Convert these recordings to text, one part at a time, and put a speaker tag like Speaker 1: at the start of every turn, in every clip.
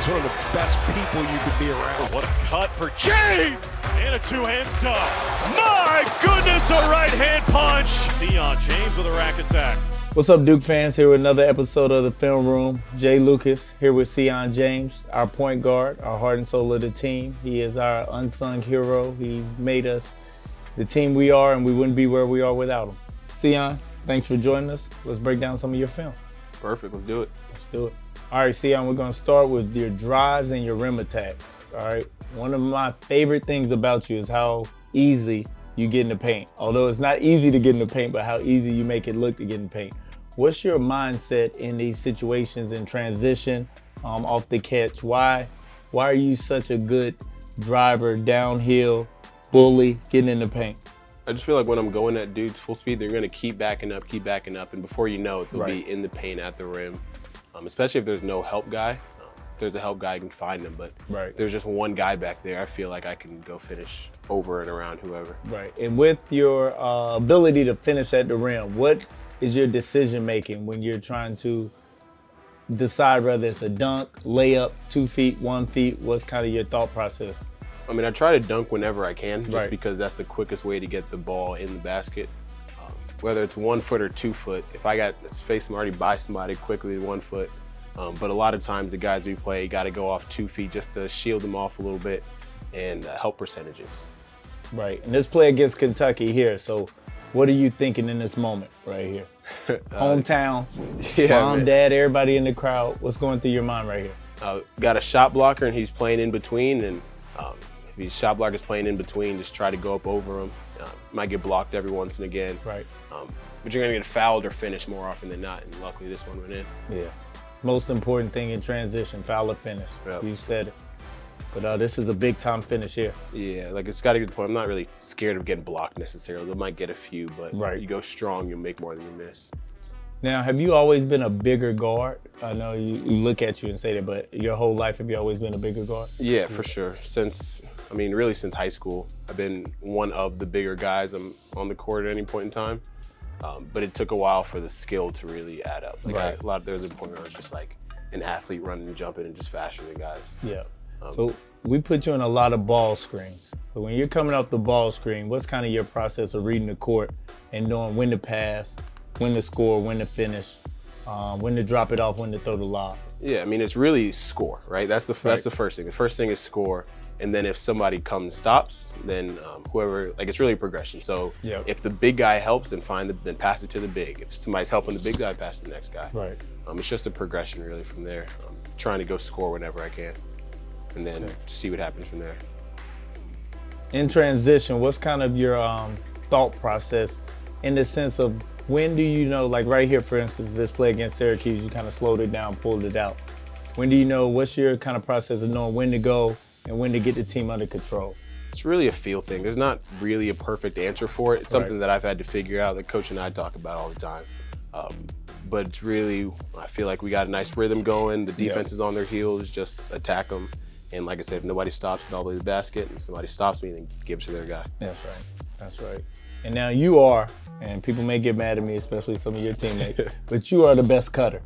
Speaker 1: is one of the best people you could be around.
Speaker 2: What a cut for James! And a two-hand stop. My goodness, a right-hand punch! Sion James with a rack attack.
Speaker 3: What's up, Duke fans? Here with another episode of The Film Room. Jay Lucas here with Sion James, our point guard, our heart and soul of the team. He is our unsung hero. He's made us the team we are, and we wouldn't be where we are without him. Sion, thanks for joining us. Let's break down some of your film.
Speaker 4: Perfect, let's do it.
Speaker 3: Let's do it. All right, Sion, we're gonna start with your drives and your rim attacks, all right? One of my favorite things about you is how easy you get in the paint. Although it's not easy to get in the paint, but how easy you make it look to get in the paint. What's your mindset in these situations in transition, off the catch? Why are you such a good driver, downhill, bully, getting in the paint?
Speaker 4: I just feel like when I'm going at dudes full speed, they're gonna keep backing up, and before you know it, they'll be in the paint at the rim. Especially if there's no help guy. If there's a help guy, I can find them, but if there's just one guy back there, I feel like I can go finish over and around whoever.
Speaker 3: Right, and with your ability to finish at the rim, what is your decision making when you're trying to decide whether it's a dunk, layup, 2 feet, 1 feet? What's kind of your thought process?
Speaker 4: I mean, I try to dunk whenever I can, just because that's the quickest way to get the ball in the basket. Whether it's 1 foot or 2 foot, if I got space, I'm already by somebody quickly 1 foot. But a lot of times the guys we play got to go off 2 feet just to shield them off a little bit and help percentages.
Speaker 3: Right, and this play against Kentucky here, so what are you thinking in this moment right here? Hometown, mom, dad, everybody in the crowd, what's going through your mind right here?
Speaker 4: Got a shot blocker and he's playing in between, and if his shot blocker is playing in between, just try to go up over him. Might get blocked every once and again. Right. But you're gonna get fouled or finished more often than not, and luckily this one went in.
Speaker 3: Yeah. Most important thing in transition, foul or finish. Yep. You said it. But this is a big time finish here.
Speaker 4: Yeah, like it's got to get to the point. I'm not really scared of getting blocked necessarily. They might get a few, but you go strong, you'll make more than you miss.
Speaker 3: Now, have you always been a bigger guard? I know you look at you and say that, but your whole life, have you always been a bigger guard?
Speaker 4: Yeah, for sure. Really since high school, I've been one of the bigger guys on the court at any point in time. But it took a while for the skill to really add up. Like there was a point where I was just like an athlete running and jumping and just faster than guys. Yeah.
Speaker 3: So we put you in a lot of ball screens. So when you're coming off the ball screen, what's kind of your process of reading the court and knowing when to pass, when to score, when to finish, when to drop it off, when to throw the lob?
Speaker 4: Yeah, I mean, it's really score, right? That's the first thing. The first thing is score. And then if somebody comes and stops, then whoever, like it's really a progression. So if the big guy helps, then then pass it to the big. If somebody's helping the big guy, pass to the next guy. Right. It's just a progression really from there. Trying to go score whenever I can, and then see what happens from there.
Speaker 3: In transition, what's kind of your thought process in the sense of when do you know, like right here, for instance, this play against Syracuse, you kind of slowed it down, pulled it out. When do you know, what's your kind of process of knowing when to go and when to get the team under control?
Speaker 4: It's really a feel thing. There's not really a perfect answer for it. It's something that I've had to figure out, that Coach and I talk about all the time. But it's really, I feel like we got a nice rhythm going. The defense is on their heels, just attack them. And like I said, if nobody stops me all the way to the basket, and somebody stops me, then give it to their guy.
Speaker 3: That's right, that's right. And now you are, and people may get mad at me, especially some of your teammates, but you are the best cutter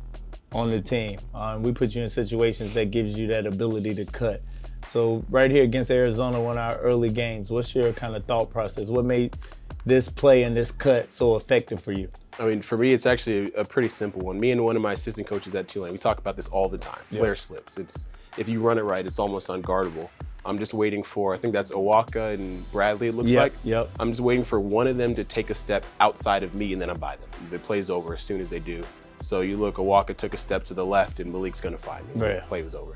Speaker 3: on the team. We put you in situations that gives you that ability to cut. So right here against Arizona, one of our early games, what's your kind of thought process? What made this play and this cut so effective for you?
Speaker 4: I mean, for me, it's actually a pretty simple one. Me and one of my assistant coaches at Tulane, we talk about this all the time. Flare slips. If you run it right, it's almost unguardable. I'm just waiting for, I think that's Owaka and Bradley, it looks like. I'm just waiting for one of them to take a step outside of me, and then I'm by them. The play's over as soon as they do. So you look, Owaka took a step to the left, and Malik's gonna find me. The play was over.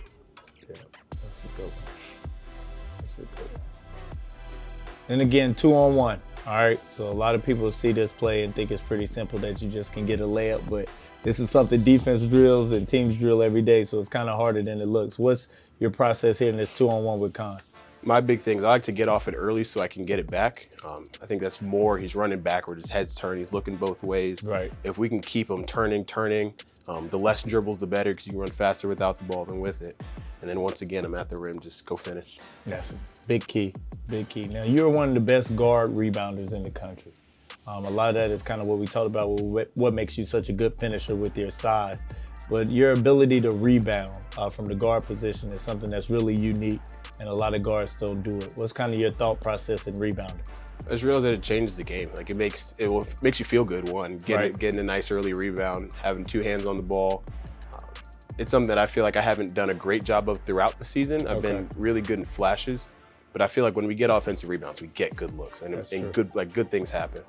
Speaker 3: Yeah, that's a good one. That's a good one. And again, 2-on-1. All right, so a lot of people see this play and think it's pretty simple that you just can get a layup, but this is something defense drills and teams drill every day, so it's kind of harder than it looks. What's your process here in this 2-on-1 with Con?
Speaker 4: My big thing is I like to get off it early so I can get it back. I think that's more, he's running backward, his head's turned, he's looking both ways. Right. If we can keep him turning, the less dribbles, the better, because you run faster without the ball than with it. And then once again, I'm at the rim, just go finish.
Speaker 3: That's a big key, big key. Now, you're one of the best guard rebounders in the country. A lot of that is kind of what we talked about, what makes you such a good finisher with your size. but your ability to rebound from the guard position is something that's really unique, and a lot of guards don't do it. What's kind of your thought process in rebounding?
Speaker 4: I just realized that it changes the game. Like it makes you feel good. One, getting a nice early rebound, having two hands on the ball. It's something that I feel like I haven't done a great job of throughout the season. I've been really good in flashes, but I feel like when we get offensive rebounds, we get good looks and good things happen.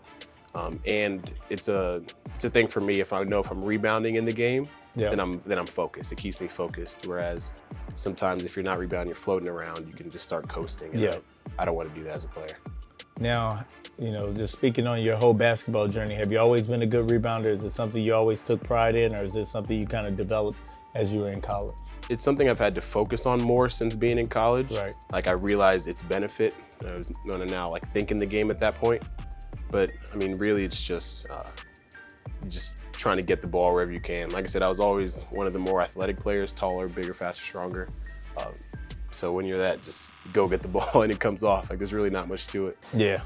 Speaker 4: And it's a thing for me. If I know if I'm rebounding in the game, then I'm focused. It keeps me focused. Whereas sometimes if you're not rebounding, you're floating around, you can just start coasting. And I don't want to do that as a player.
Speaker 3: Now, you know, just speaking on your whole basketball journey, have you always been a good rebounder? Is it something you always took pride in, or is it something you kind of developed as you were in college?
Speaker 4: It's something I've had to focus on more since being in college.
Speaker 3: Right.
Speaker 4: Like I realized its benefit. I was going to now like think in the game at that point. But I mean, really, it's just trying to get the ball wherever you can. Like I said, I was always one of the more athletic players, taller, bigger, faster, stronger. So when you're that, just go get the ball and it comes off. Like there's really not much to it.
Speaker 3: Yeah.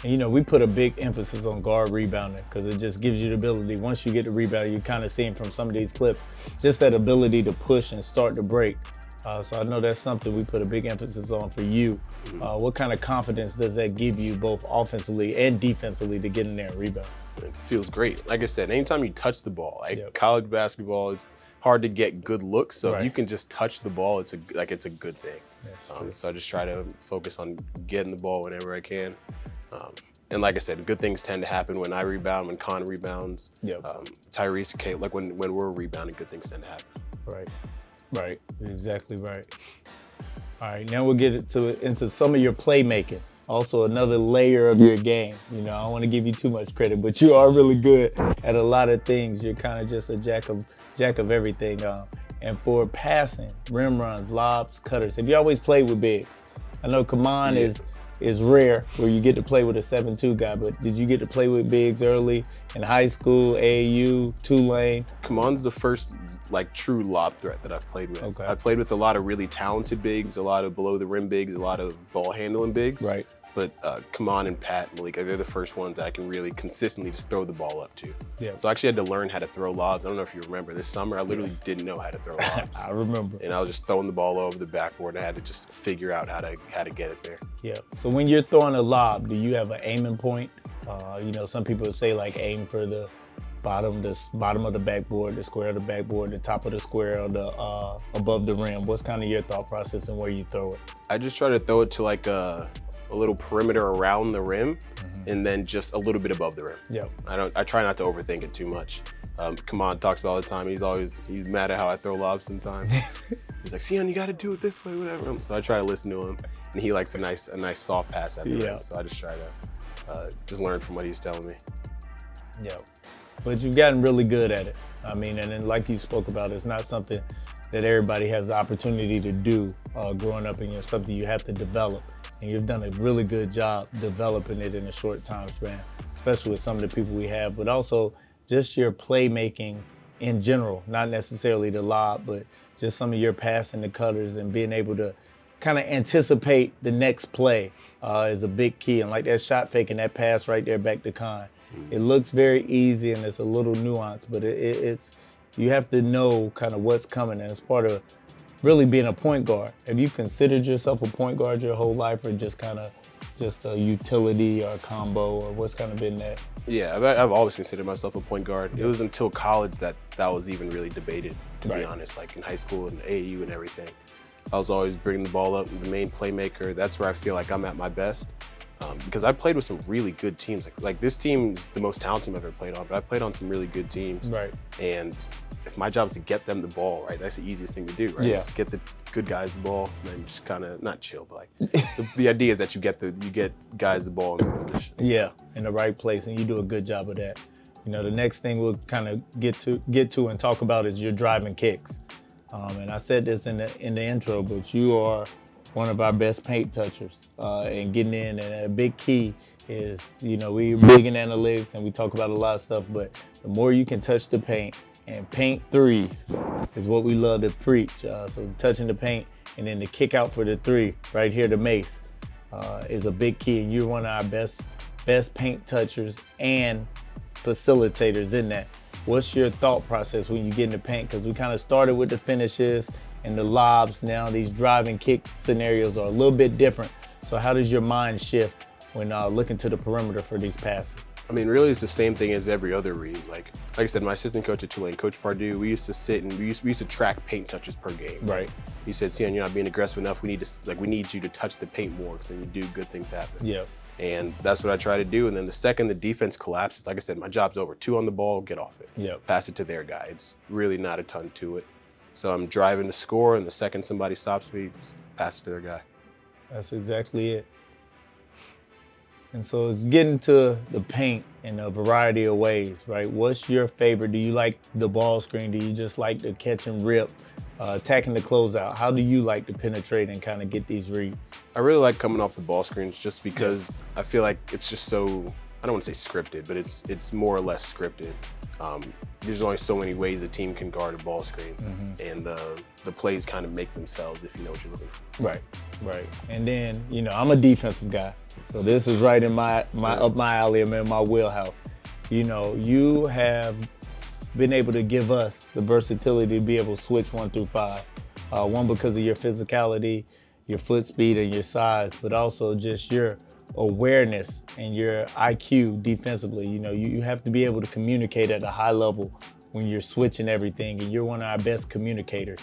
Speaker 3: And you know, we put a big emphasis on guard rebounding because it just gives you the ability, once you get the rebound, you kind of seeing from some of these clips, just that ability to push and start to break. So I know that's something we put a big emphasis on for you. What kind of confidence does that give you both offensively and defensively to get in there and rebound?
Speaker 4: It feels great. Like I said, anytime you touch the ball, like college basketball, it's hard to get good looks. So if you can just touch the ball, it's a good thing. So I just try to focus on getting the ball whenever I can. And like I said, good things tend to happen when I rebound, when Con rebounds. Tyrese, Kate, like when we're rebounding, good things tend to happen.
Speaker 3: Right, exactly right. All right, now we'll get into some of your playmaking. Also another layer of your game. You know, I don't want to give you too much credit, but you are really good at a lot of things. You're kind of just a jack of everything. And for passing, rim runs, lobs, cutters, have you always played with bigs? I know Kaman is rare where you get to play with a 7'2" guy, but did you get to play with bigs early in high school, AAU, Tulane?
Speaker 4: Kaman's the first like true lob threat that I've played with. I played with a lot of really talented bigs, a lot of below the rim bigs, a lot of ball handling bigs.
Speaker 3: Right. But
Speaker 4: Kaman and Pat and Malik, they're the first ones that I can really consistently just throw the ball up to. So I actually had to learn how to throw lobs. I don't know if you remember this summer, I literally didn't know how to throw lobs.
Speaker 3: I remember.
Speaker 4: And I was just throwing the ball over the backboard and I had to just figure out how to get it there.
Speaker 3: So when you're throwing a lob, do you have an aiming point? You know, some people say like aim for the bottom of the backboard, the square of the backboard, the top of the square, or the above the rim. What's kind of your thought process and where you throw it?
Speaker 4: I just try to throw it to like a little perimeter around the rim, and then just a little bit above the rim. I try not to overthink it too much. Kaman talks about all the time. He's mad at how I throw lobs sometimes. He's like, Sion, you got to do it this way, whatever. So I try to listen to him, and he likes a nice soft pass at the rim. So I just try to just learn from what he's telling me.
Speaker 3: But you've gotten really good at it. I mean, and then like you spoke about, it's not something that everybody has the opportunity to do growing up, and it's something you have to develop. And you've done a really good job developing it in a short time span, especially with some of the people we have, but also just your playmaking in general, not necessarily the lob, but just some of your passing the cutters and being able to kind of anticipate the next play is a big key. And like that shot fake and that pass right there back to Con. It looks very easy and it's a little nuanced, but it's you have to know kind of what's coming, and it's part of really being a point guard. Have you considered yourself a point guard your whole life, or just kind of a utility or a combo, or what's kind of been that?
Speaker 4: Yeah, I've always considered myself a point guard. It was until college that was even really debated, to be honest, like in high school and AAU and everything. I was always bringing the ball up, the main playmaker. That's where I feel like I'm at my best. Because I played with some really good teams. Like this team is the most talented team I've ever played on, but I played on some really good teams. And if my job is to get them the ball, right, that's the easiest thing to do, right? Just get the good guys the ball, and then just kind of not chill, but like the idea is that you get guys the ball in the position.
Speaker 3: In the right place, and you do a good job of that. You know, the next thing we'll kind of get to and talk about is your driving kicks. And I said this in the intro, but you are one of our best paint touchers and getting in. And a big key is, you know, we're big in analytics and we talk about a lot of stuff, but the more you can touch the paint, and paint threes is what we love to preach. So touching the paint and then the kick out for the three right here, the Mace, is a big key. And you're one of our best paint touchers and facilitators in that. What's your thought process when you get in the paint? Because we kind of started with the finishes and the lobs. Now these driving kick scenarios are a little bit different. So how does your mind shift when looking to the perimeter for these passes?
Speaker 4: I mean, really, it's the same thing as every other read. Like I said, my assistant coach at Tulane, Coach Pardue, we used to sit and we used to track paint touches per game.
Speaker 3: Right.
Speaker 4: He said, "Sion, you're not being aggressive enough. We need you to touch the paint more, because when you do, good things happen."
Speaker 3: Yeah.
Speaker 4: And that's what I try to do. And then the second the defense collapses, like I said, my job's over. 2 on the ball, get off it.
Speaker 3: Yeah.
Speaker 4: Pass it to their guy. It's really not a ton to it. So I'm driving to score, and the second somebody stops me, pass it to their guy.
Speaker 3: That's exactly it. And so it's getting to the paint in a variety of ways, right? What's your favorite? Do you like the ball screen? Do you just like to catch and rip, attacking the closeout? How do you like to penetrate and kind of get these reads?
Speaker 4: I really like coming off the ball screens just because I feel like it's just so, I don't want to say scripted, but it's more or less scripted. There's only so many ways a team can guard a ball screen, and the plays kind of make themselves if you know what you're looking for.
Speaker 3: Right, right. And then, you know, I'm a defensive guy, so this is right in my up my alley, I'm in my wheelhouse. You know, you have been able to give us the versatility to be able to switch 1 through 5. One, because of your physicality, your foot speed, and your size, but also just your awareness and your IQ defensively. You know, you have to be able to communicate at a high level when you're switching everything, and you're one of our best communicators.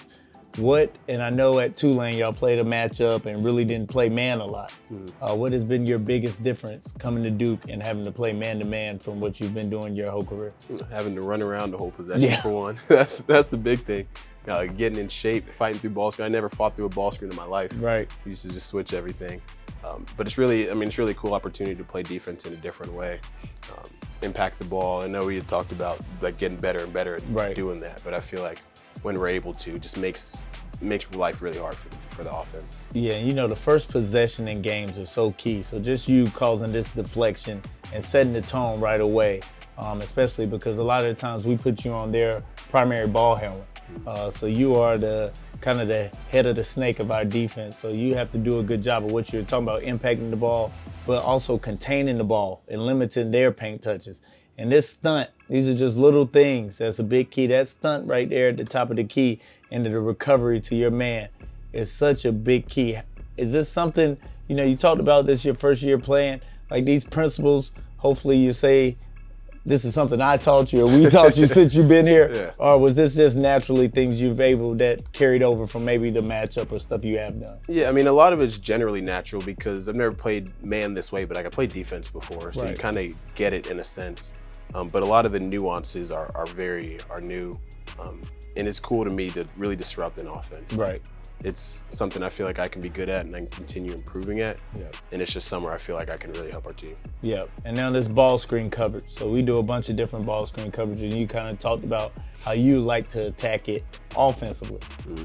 Speaker 3: And I know at Tulane y'all played a matchup and really didn't play man a lot. What has been your biggest difference coming to Duke and having to play man-to-man from what you've been doing your whole career?
Speaker 4: Having to run around the whole possession for one. That's the big thing. Getting in shape, fighting through ball screen. I never fought through a ball screen in my life.
Speaker 3: Right.
Speaker 4: We used to just switch everything. But it's really, it's really a cool opportunity to play defense in a different way. Impact the ball. I know we had talked about like getting better and better at doing that, but I feel like when we're able to, it just makes life really hard for the offense. Yeah,
Speaker 3: you know, the first possession in games is so key. So just you causing this deflection and setting the tone right away, especially because a lot of the times we put you on their primary ball handler. So you are the kind of the head of the snake of our defense. So you have to do a good job of what you're talking about, impacting the ball, but also containing the ball and limiting their paint touches. And this stunt, these are just little things. That's a big key. That stunt right there at the top of the key into the recovery to your man is such a big key. Is this something, you know, you talked about this your first year playing, like these principles, hopefully you say, this is something I taught you or we taught you since you've been here?
Speaker 4: Yeah.
Speaker 3: Or was this just naturally things you've able that carried over from maybe the matchup or stuff you have done?
Speaker 4: Yeah, I mean, a lot of it's generally natural because I've never played man this way, but I played defense before, so you kind of get it in a sense. But a lot of the nuances are new, and it's cool to me to really disrupt an offense.
Speaker 3: Right.
Speaker 4: It's something I feel like I can be good at and I can continue improving at.
Speaker 3: Yep.
Speaker 4: And it's just somewhere I feel like I can really help our team.
Speaker 3: Yep. And now this ball screen coverage. So we do a bunch of different ball screen coverages, and you kind of talked about how you like to attack it offensively.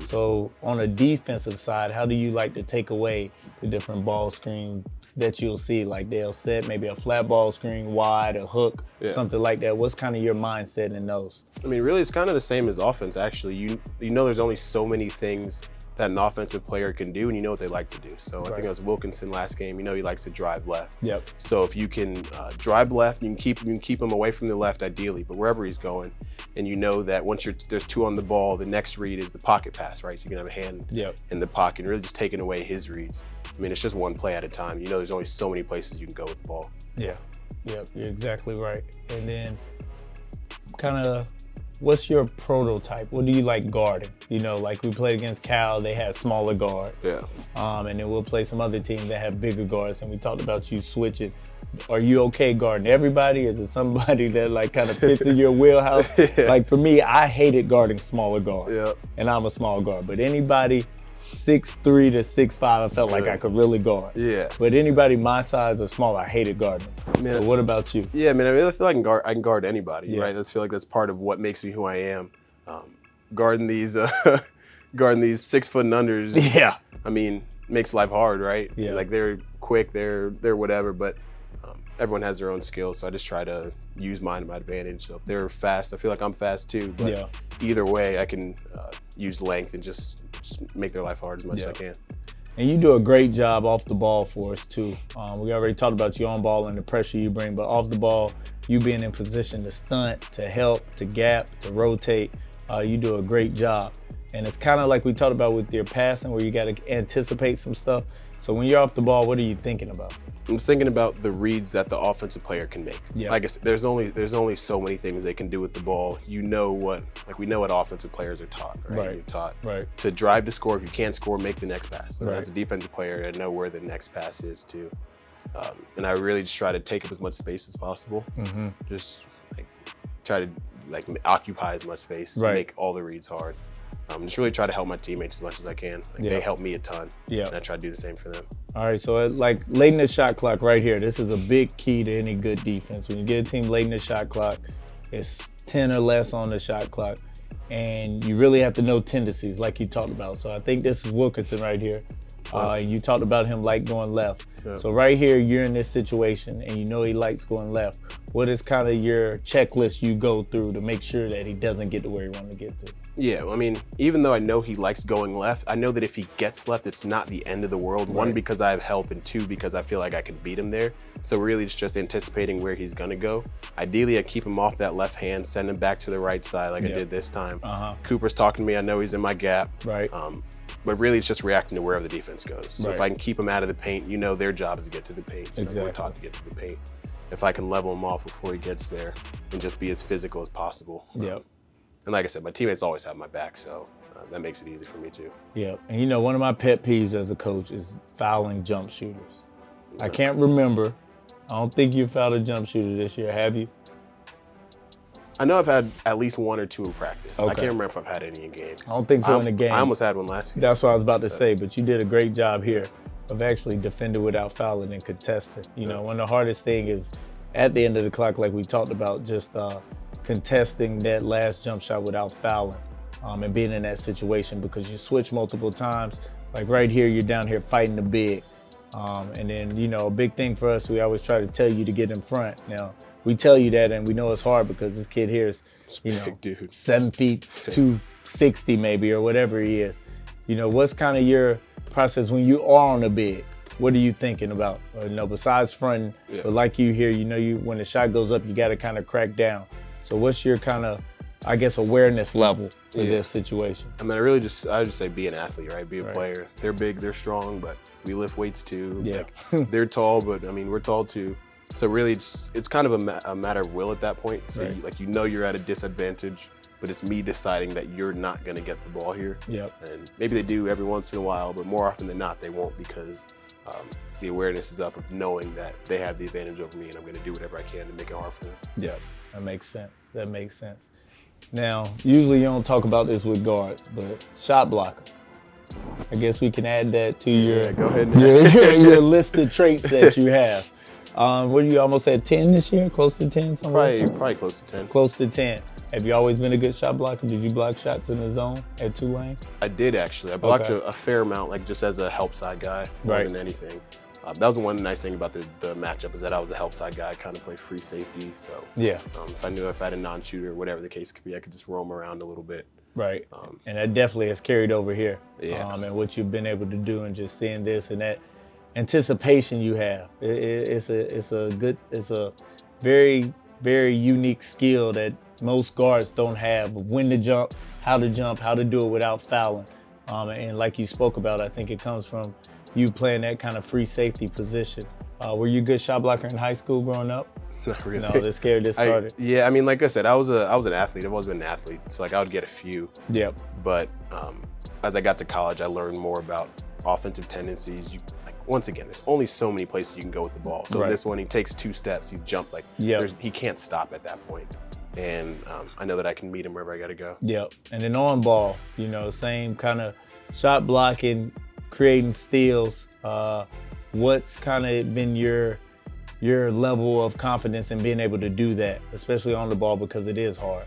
Speaker 3: So on a defensive side, how do you like to take away the different ball screens that you'll see? Like they'll set maybe a flat ball screen wide, a hook, something like that. What's kind of your mindset in those?
Speaker 4: I mean, really, it's kind of the same as offense, actually. You know there's only so many things that an offensive player can do, and you know what they like to do. So I think it was Wilkinson last game. You know he likes to drive left.
Speaker 3: Yep.
Speaker 4: So if you can drive left, you can keep him away from the left ideally, but wherever he's going, and you know that once there's 2 on the ball, the next read is the pocket pass, right? So you can have a hand in the pocket, and really just taking away his reads. I mean, it's just one play at a time. You know there's only so many places you can go with the ball.
Speaker 3: Yeah. Yep. You're exactly right. And then kind of, what's your prototype? What do you like guarding? You know, like we played against Cal, they had smaller guards.
Speaker 4: Yeah.
Speaker 3: And then we'll play some other teams that have bigger guards, and we talked about you switching. Are you okay guarding everybody? Is it somebody that like kind of fits in your wheelhouse? Like for me, I hated guarding smaller guards. And I'm a small guard, but anybody 6'3" to 6'5", I felt like I could really guard. But anybody my size or smaller, I hated guarding. So what about you?
Speaker 4: Yeah, man, I really feel like I can guard anybody, right? I feel like that's part of what makes me who I am. Guarding these 6 foot and unders. I mean, makes life hard, right? Like they're quick, they're whatever, but everyone has their own skills, so I just try to use mine to my advantage. So if they're fast, I feel like I'm fast too, but either way, I can use length and just make their life hard as much as I can.
Speaker 3: And you do a great job off the ball for us too. We already talked about you on ball and the pressure you bring, but off the ball, you being in position to stunt, to help, to gap, to rotate, you do a great job. And it's kind of like we talked about with your passing where you got to anticipate some stuff. So when you're off the ball, what are you thinking about?
Speaker 4: I'm just thinking about the reads that the offensive player can make.
Speaker 3: Yeah.
Speaker 4: Like I said, there's only so many things they can do with the ball. You know what, like we know what offensive players are taught, right?
Speaker 3: Right.
Speaker 4: You're taught
Speaker 3: to
Speaker 4: drive to score. If you can't score, make the next pass. So
Speaker 3: right.
Speaker 4: As a defensive player, I know where the next pass is too. And I really just try to take up as much space as possible. Just like try to like occupy as much space, make all the reads hard. Just really try to help my teammates as much as I can. Like they help me a ton, and I try to do the same for them.
Speaker 3: All right, so like late in the shot clock right here, this is a big key to any good defense. When you get a team late in the shot clock, it's 10 or less on the shot clock, and you really have to know tendencies like you talked about. So I think this is Wilkinson right here. You talked about him like going left. Yeah. So right here, you're in this situation and you know he likes going left. What is kind of your checklist you go through to make sure that he doesn't get to where he wants to get to?
Speaker 4: Yeah, I mean, even though I know he likes going left, I know that if he gets left, it's not the end of the world. Right. One, because I have help, and two, because I feel like I can beat him there. So really it's just anticipating where he's gonna go. Ideally, I keep him off that left hand, send him back to the right side like I did this time. Cooper's talking to me, I know he's in my gap.
Speaker 3: Right.
Speaker 4: But really it's just reacting to wherever the defense goes. So if I can keep them out of the paint, you know their job is to get to the paint. So we're taught to get to the paint. If I can level him off before he gets there and just be as physical as possible. And like I said, my teammates always have my back, so that makes it easy for me too.
Speaker 3: Yeah, and you know, one of my pet peeves as a coach is fouling jump shooters. I can't remember. I don't think you fouled a jump shooter this year, have you?
Speaker 4: I know I've had at least one or two in practice. I can't remember if I've had any in games.
Speaker 3: I don't think so in the game.
Speaker 4: I almost had one last year.
Speaker 3: That's what I was about to say, but you did a great job here of actually defending without fouling and contesting. You know, one of the hardest things is at the end of the clock, like we talked about, just contesting that last jump shot without fouling and being in that situation because you switch multiple times. Like right here, you're down here fighting the big. And then, you know, a big thing for us, we always try to tell you to get in front. Now, we tell you that and we know it's hard because this kid here is, you know, 7 feet, 260 maybe, or whatever he is. You know, what's kind of your process when you are on a big? What are you thinking about? You know, besides fronting, but like you here, you know, when the shot goes up, you got to kind of crack down. So what's your kind of, I guess, awareness level for this situation?
Speaker 4: I mean, I would just say be an athlete, right? Be a player. They're big, they're strong, but we lift weights too.
Speaker 3: Yeah.
Speaker 4: Like, they're tall, but I mean, we're tall too. So really, it's kind of a matter of will at that point. So you know you're at a disadvantage, but it's me deciding that you're not going to get the ball here. And maybe they do every once in a while, but more often than not, they won't because the awareness is up of knowing that they have the advantage over me and I'm going to do whatever I can to make it hard for them.
Speaker 3: Yeah, that makes sense. That makes sense. Now, usually you don't talk about this with guards, but shot blocker. I guess we can add that to your,
Speaker 4: go ahead.
Speaker 3: your list of traits that you have. What you almost at 10 this year? Close to 10 somewhere?
Speaker 4: Probably close to 10.
Speaker 3: Close to 10. Have you always been a good shot blocker? Did you block shots in the zone at Tulane?
Speaker 4: I did actually. I blocked a fair amount, like just as a help side guy more than anything. That was the one nice thing about the matchup is that I was a help side guy. I kind of played free safety, so if I knew if I had a non-shooter or whatever the case could be, I could just roam around a little bit.
Speaker 3: Right, and that definitely has carried over here. And what you've been able to do and just seeing this and that anticipation you have. It's a very, very unique skill that most guards don't have of when to jump, how to do it without fouling. And like you spoke about, I think it comes from you playing that kind of free safety position. Were you a good shot blocker in high school growing up?
Speaker 4: Not really.
Speaker 3: No, the scared this started.
Speaker 4: Yeah, I mean, like I said, I was an athlete. I've always been an athlete, so like I would get a few.
Speaker 3: Yep.
Speaker 4: But as I got to college, I learned more about offensive tendencies. Once again, there's only so many places you can go with the ball. So this one, he takes 2 steps, he's jumped he can't stop at that point. And I know that I can meet him wherever I got to go.
Speaker 3: Yep. And then on ball, you know, same kind of shot blocking, creating steals. What's kind of been your level of confidence in being able to do that, especially on the ball because it is hard,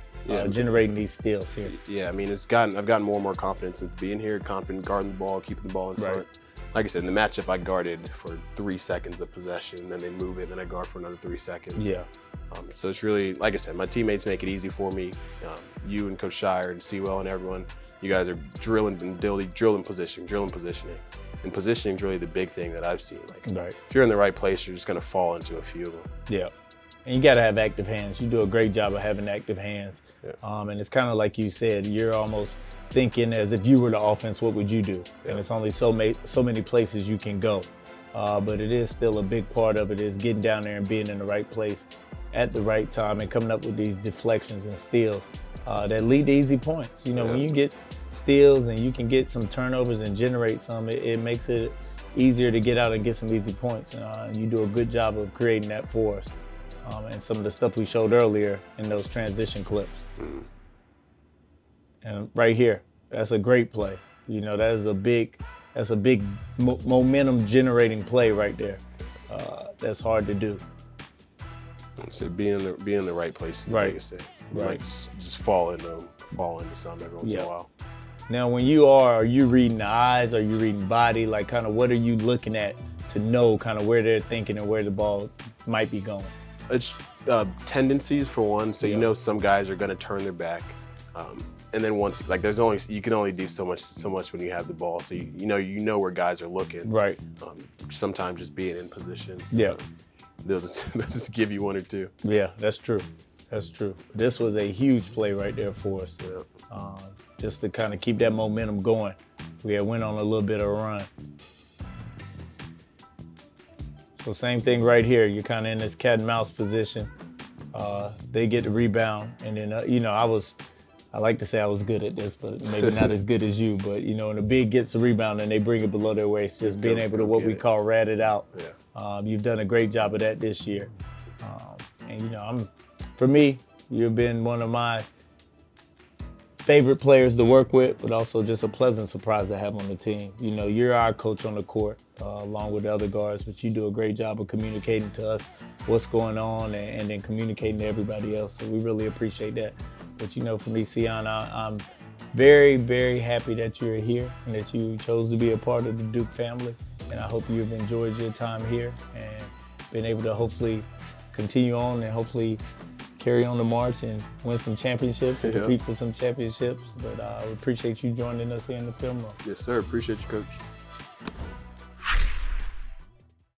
Speaker 3: generating these steals here? Yeah,
Speaker 4: I mean, I've gotten more and more confidence since being here, confident guarding the ball, keeping the ball in front. Like I said, in the matchup, I guarded for 3 seconds of possession, then they move it, then I guard for another 3 seconds.
Speaker 3: Yeah.
Speaker 4: So it's really, like I said, my teammates make it easy for me. You and Coach Shire and Sewell and everyone, you guys are drilling positioning. And positioning is really the big thing that I've seen. Like, if you're in the right place, you're just going to fall into a few of them.
Speaker 3: Yeah. And you got to have active hands. You do a great job of having active hands. Yeah. And it's kind of like you said, you're almost thinking as if you were the offense, what would you do? Yeah. And it's only so many places you can go. But it is still a big part of it is getting down there and being in the right place at the right time and coming up with these deflections and steals that lead to easy points. You know, when you get steals and you can get some turnovers and generate some, it makes it easier to get out and get some easy points. And you do a good job of creating that for us. And some of the stuff we showed earlier in those transition clips. And right here, that's a great play. You know, that's a big momentum generating play right there. That's hard to do.
Speaker 4: So being in the right place is the biggest thing. You might just fall into something every once in a while.
Speaker 3: Now, when are you reading the eyes? Are you reading body? Like, kind of what are you looking at to know kind of where they're thinking and where the ball might be going?
Speaker 4: It's tendencies for one. So you know some guys are going to turn their back, and then once you can only do so much when you have the ball. So you know where guys are looking.
Speaker 3: Right.
Speaker 4: Sometimes just being in position.
Speaker 3: Yeah.
Speaker 4: They'll just give you one or two.
Speaker 3: Yeah, that's true. That's true. This was a huge play right there for us.
Speaker 4: Yeah.
Speaker 3: Just to kind of keep that momentum going. We had went on a little bit of a run. So same thing right here. You're kind of in this cat and mouse position. They get the rebound, and then I like to say I was good at this, but maybe not as good as you. But when the big gets the rebound and they bring it below their waist, just being able to what we call rat it out.
Speaker 4: Yeah.
Speaker 3: You've done a great job of that this year, and for me, you've been one of my favorite players to work with, but also just a pleasant surprise to have on the team. You're our coach on the court, along with the other guards, but you do a great job of communicating to us what's going on and then communicating to everybody else. So we really appreciate that. But for me, Sion, I'm very, very happy that you're here and that you chose to be a part of the Duke family. And I hope you've enjoyed your time here and been able to hopefully continue on and hopefully carry on the march and win some championships and compete for some championships. But I appreciate you joining us here in the film room.
Speaker 4: Yes, sir. Appreciate you, Coach.